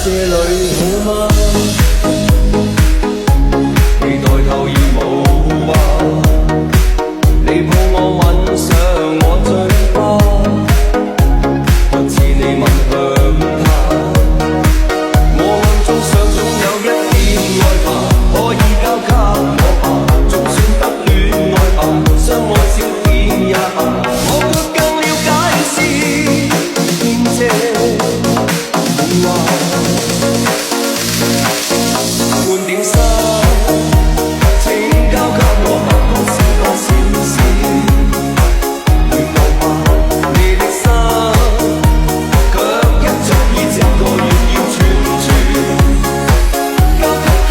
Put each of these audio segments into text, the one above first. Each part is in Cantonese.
這裏好嗎？你抬頭而無話，你抱我吻上我嘴巴，不似你吻向他。我暗中想總有一點愛吧，可以交給我吧，總算得戀愛吧，相愛少點也罷。我卻更了解是天這夢話。換點心，請交給我，不過少多少事。願望吧，你的心，卻一早已整個願要全交給他。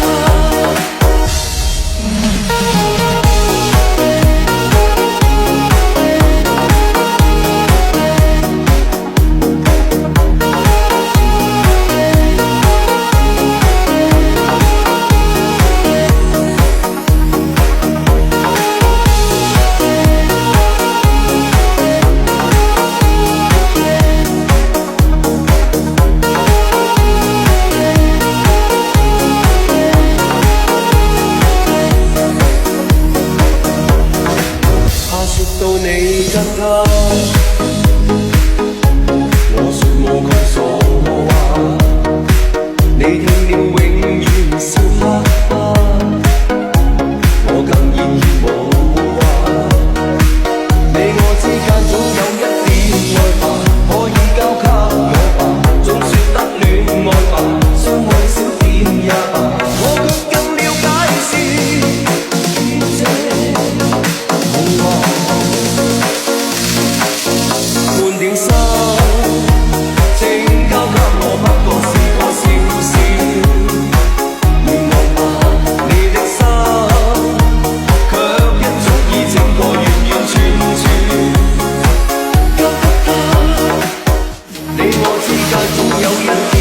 到你跟他，我說無窮傻話，你聽了永遠笑哈哈，我更然而無話。你我之間總有一點愛吧，可以交給我吧，總算得戀愛吧，相愛少點也罷。我卻更了解是天這夢話。換點心，請交給我，不過是個小事。願望吧，你的心，卻一早已整個完完全全交給他。你我之間總有一點